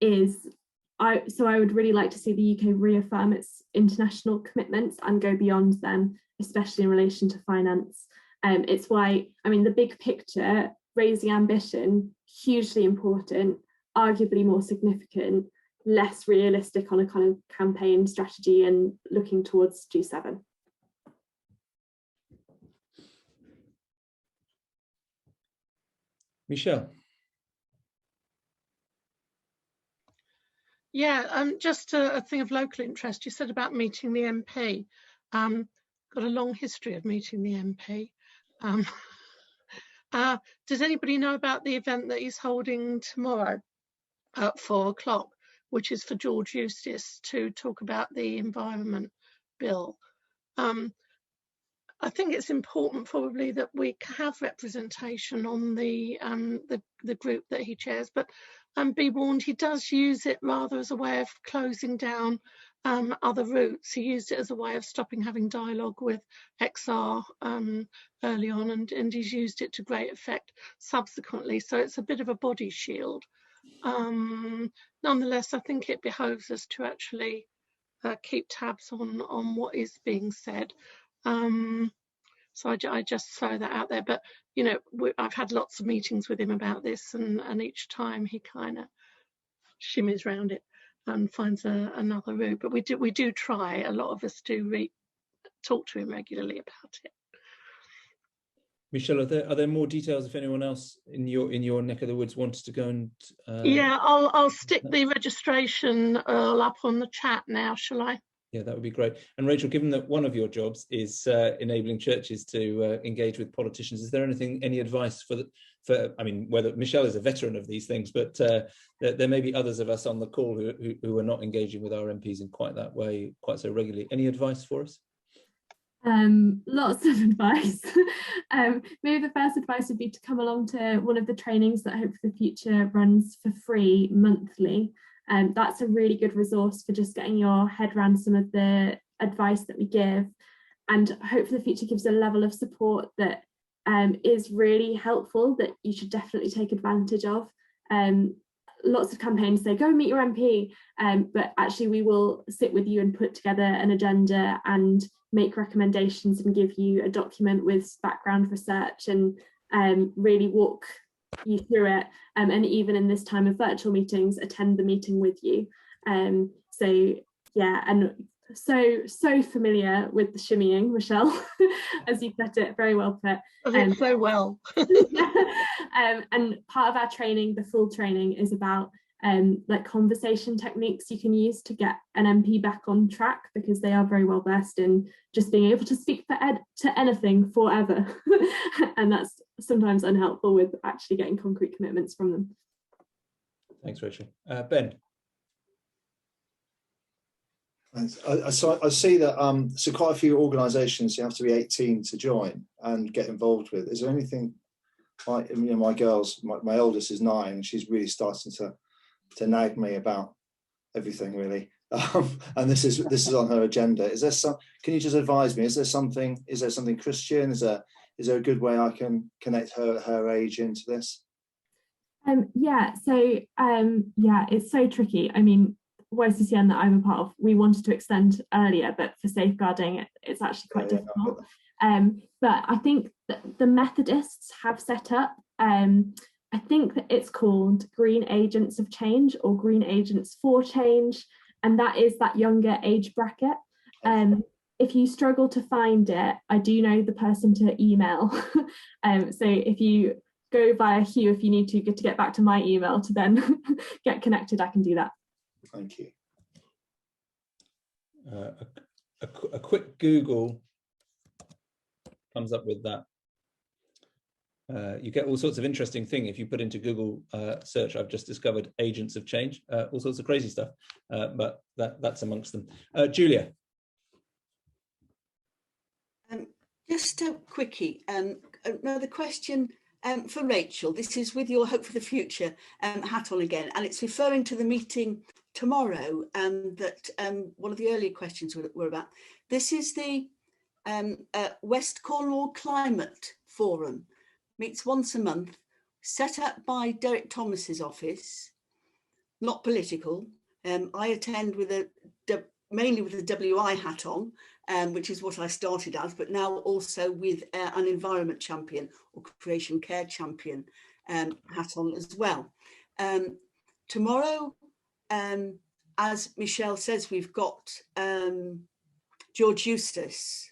So I would really like to see the UK reaffirm its international commitments and go beyond them, especially in relation to finance. It's why, I mean, the big picture, raising ambition, hugely important, arguably more significant, less realistic on a kind of campaign strategy and looking towards G7. Michelle. Yeah, just a thing of local interest. You said about meeting the MP. Got a long history of meeting the MP. Does anybody know about the event that he's holding tomorrow at 4 o'clock, which is for George Eustice to talk about the Environment Bill? I think it's important probably that we have representation on the group that he chairs, but be warned, he does use it rather as a way of closing down other routes. He used it as a way of stopping having dialogue with XR early on, and he's used it to great effect subsequently. So it's a bit of a body shield. Nonetheless, I think it behoves us to actually keep tabs on what is being said. So I just throw that out there, but you know, I've had lots of meetings with him about this, and each time he kind of shimmies around it and finds another route. But we do try. A lot of us do talk to him regularly about it. Michelle, are there more details if anyone else in your neck of the woods wanted to go and? Yeah, I'll stick the registration up on the chat now. Shall I? Yeah, that would be great. And Rachel, given that one of your jobs is enabling churches to engage with politicians, is there any advice for I mean, whether Michelle is a veteran of these things, but there may be others of us on the call who are not engaging with our MPs in quite that way, quite so regularly. Any advice for us? Lots of advice. Maybe the first advice would be to come along to one of the trainings that Hope for the Future runs for free monthly. That's a really good resource for just getting your head around some of the advice that we give. And Hope for the Future gives a level of support that is really helpful, that you should definitely take advantage of. Lots of campaigns say, go and meet your MP, but actually we will sit with you and put together an agenda and make recommendations and give you a document with background research and really walk you through it. And even in this time of virtual meetings, attend the meeting with you. So yeah, and so familiar with the shimmying, Michelle, as you put it, very well put. So well. And part of our training, the full training, is about like conversation techniques you can use to get an MP back on track, because they are very well versed in just being able to speak to anything forever. And that's sometimes unhelpful with actually getting concrete commitments from them. Thanks, Rachel. Ben. Thanks. I see that so quite a few organisations you have to be 18 to join and get involved with. Is there anything, like, you know, my girls, my oldest is 9, and she's really starting to nag me about everything, really. And this is on her agenda. Is there some? Can you just advise me? Is there something Christian? Is there a good way I can connect her age into this? Yeah. So yeah, it's so tricky. I mean, YCCN that I'm a part of, we wanted to extend earlier, but for safeguarding, it's actually quite difficult. But I think that the Methodists have set up, I think that it's called Green Agents of Change or Green Agents for Change, and that is that younger age bracket. If you struggle to find it, I do know the person to email. So if you go via Hugh, if you need to get back to my email to then get connected, I can do that. Thank you. A quick Google comes up with that. You get all sorts of interesting things if you put into Google search. I've just discovered agents of change, all sorts of crazy stuff, but that's amongst them. Julia. Just a quickie, another question for Rachel. This is with your Hope for the Future hat on again, and it's referring to the meeting tomorrow that one of the earlier questions were about. This is the West Cornwall Climate Forum. Meets once a month, set up by Derek Thomas's office, not political. I attend with mainly with the WI hat on, which is what I started as, but now also with an environment champion or creation care champion hat on as well. Tomorrow, as Michelle says, we've got George Eustace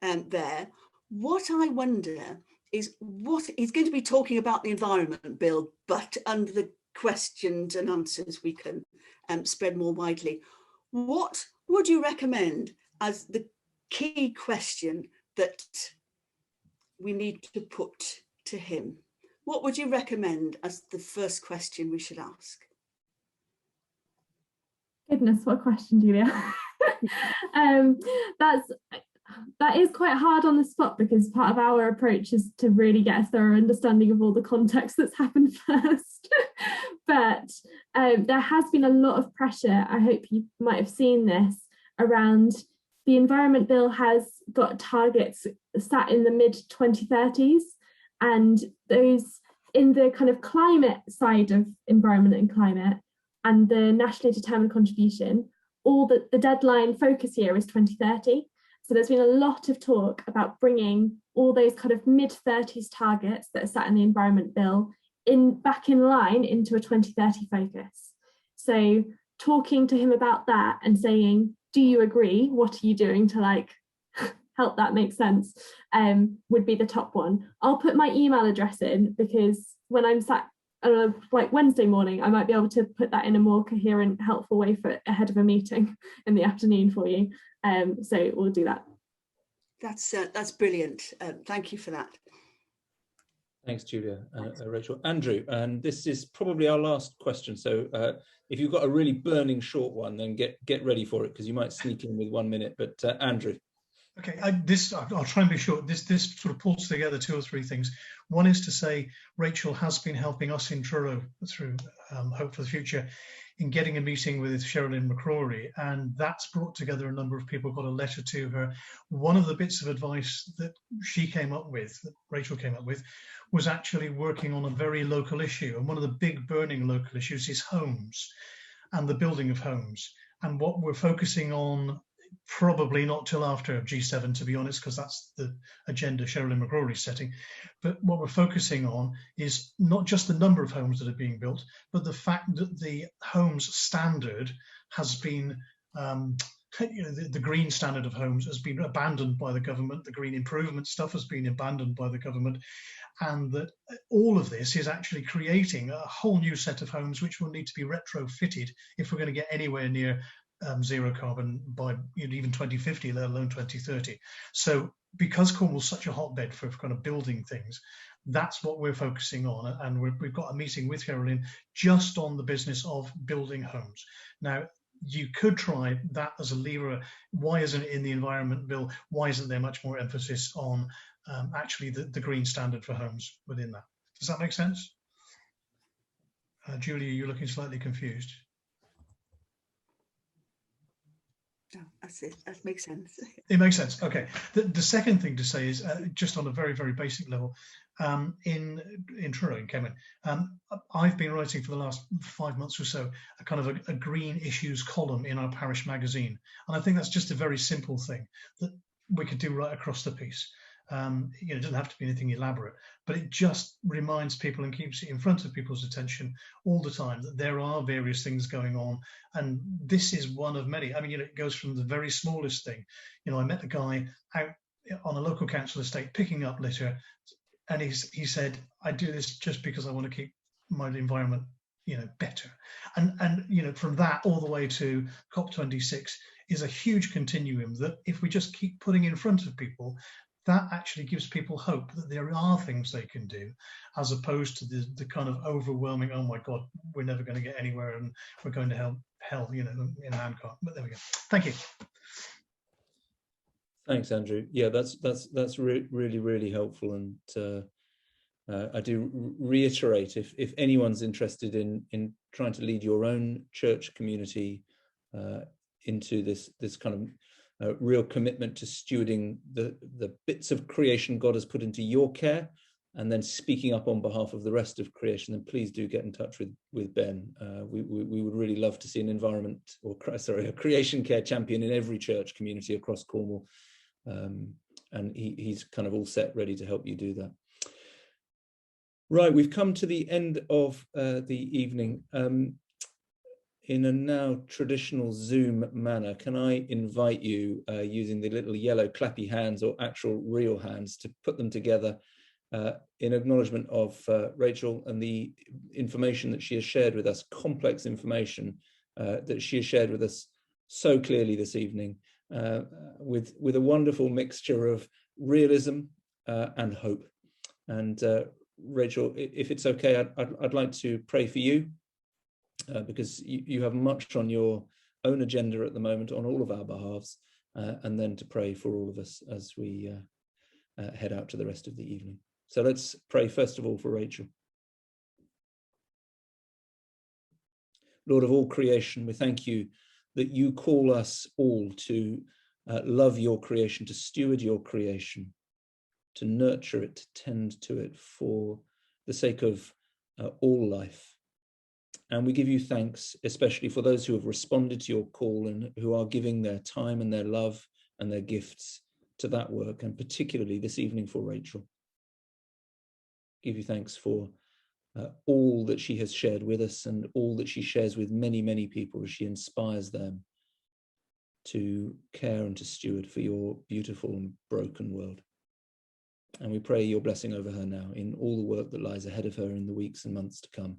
there. What I wonder is what he's going to be talking about the Environment Bill, but under the questions and answers we can spread more widely. What would you recommend as the key question that we need to put to him? What would you recommend as the first question we should ask? Goodness, what a question, Julia. That is quite hard on the spot, because part of our approach is to really get a thorough understanding of all the context that's happened first. But there has been a lot of pressure, I hope you might have seen this, around the Environment Bill has got targets sat in the mid-2030s, and those in the kind of climate side of environment and climate and the nationally determined contribution, all the deadline focus here is 2030. So there's been a lot of talk about bringing all those kind of mid-30s targets that are sat in the Environment Bill back in line into a 2030 focus. So talking to him about that and saying, do you agree? What are you doing to help that make sense? Would be the top one. I'll put my email address in, because when I'm sat like Wednesday morning, I might be able to put that in a more coherent, helpful way for ahead of a meeting in the afternoon for you. So we'll do that. That's brilliant. Thank you for that. Thanks, Julia, Rachel. Andrew, and this is probably our last question. So if you've got a really burning short one, then get ready for it, because you might sneak in with 1 minute. But Andrew. Okay, I'll try and be short. This sort of pulls together two or three things. One is to say Rachel has been helping us in Truro through Hope for the Future in getting a meeting with Sherilyn McCrory, and that's brought together a number of people, got a letter to her. One of the bits of advice that she came up with, that Rachel came up with, was actually working on a very local issue. And one of the big burning local issues is homes and the building of homes. And what we're focusing on, probably not till after G7, to be honest, because that's the agenda Sherilyn McCrory's setting. But what we're focusing on is not just the number of homes that are being built, but the fact that the homes standard has been, the green standard of homes has been abandoned by the government. The green improvement stuff has been abandoned by the government. And that all of this is actually creating a whole new set of homes which will need to be retrofitted if we're going to get anywhere near zero carbon by even 2050, let alone 2030. So because Cornwall's such a hotbed for kind of building things, that's what we're focusing on. And we've got a meeting with Sherilyn just on the business of building homes. Now, you could try that as a lever. Why isn't it in the Environment Bill? Why isn't there much more emphasis on actually the green standard for homes within that? Does that make sense? Julia, you're looking slightly confused. No, that's it. That makes sense. It makes sense. Okay. The second thing to say is just on a very, very basic level, in Truro, in Kemen, I've been writing for the last 5 months or so a kind of a green issues column in our parish magazine. And I think that's just a very simple thing that we could do right across the piece. It doesn't have to be anything elaborate, but it just reminds people and keeps it in front of people's attention all the time that there are various things going on, and this is one of many. I mean, it goes from the very smallest thing. I met a guy out on a local council estate picking up litter, and he said, "I do this just because I want to keep my environment, better." And from that all the way to Cop26 is a huge continuum that if we just keep putting in front of people, that actually gives people hope that there are things they can do, as opposed to the kind of overwhelming, oh my God, we're never going to get anywhere and we're going to hell, in a handcart. But there we go. Thank you. Thanks, Andrew. Yeah, that's really, really helpful. And I do reiterate, if anyone's interested in trying to lead your own church community into this kind of real commitment to stewarding the bits of creation God has put into your care, and then speaking up on behalf of the rest of creation, then please do get in touch with Ben. We would really love to see a creation care champion in every church community across Cornwall, and he's kind of all set, ready to help you do that. Right, we've come to the end of the evening. In a now traditional Zoom manner, can I invite you, using the little yellow clappy hands or actual real hands, to put them together in acknowledgement of Rachel and the information that she has shared with us, complex information that she has shared with us so clearly this evening, with a wonderful mixture of realism and hope. And Rachel, if it's okay, I'd like to pray for you. Because you have much on your own agenda at the moment on all of our behalves, and then to pray for all of us as we head out to the rest of the evening. So let's pray first of all for Rachel. Lord of all creation, we thank you that you call us all to love your creation, to steward your creation, to nurture it, to tend to it for the sake of all life. And we give you thanks, especially for those who have responded to your call and who are giving their time and their love and their gifts to that work, and particularly this evening for Rachel. Give you thanks for all that she has shared with us and all that she shares with many, many people as she inspires them to care and to steward for your beautiful and broken world. And we pray your blessing over her now in all the work that lies ahead of her in the weeks and months to come,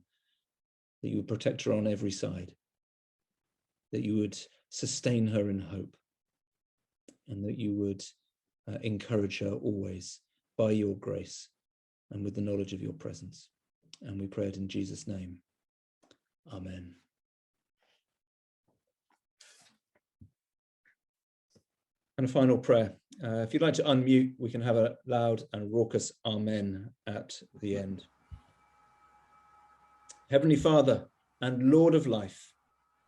that you would protect her on every side, that you would sustain her in hope, and that you would encourage her always by your grace and with the knowledge of your presence. And we pray it in Jesus' name. Amen. And a final prayer. If you'd like to unmute, we can have a loud and raucous amen at the end. Heavenly Father and Lord of life,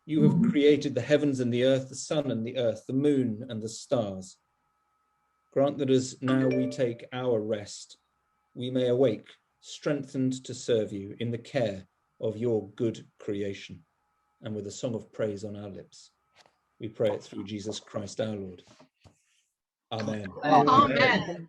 you have created the heavens and the earth, the sun and the earth, the moon and the stars. Grant that as now we take our rest, we may awake, strengthened to serve you in the care of your good creation, and with a song of praise on our lips. We pray it through Jesus Christ our Lord. Amen. Amen.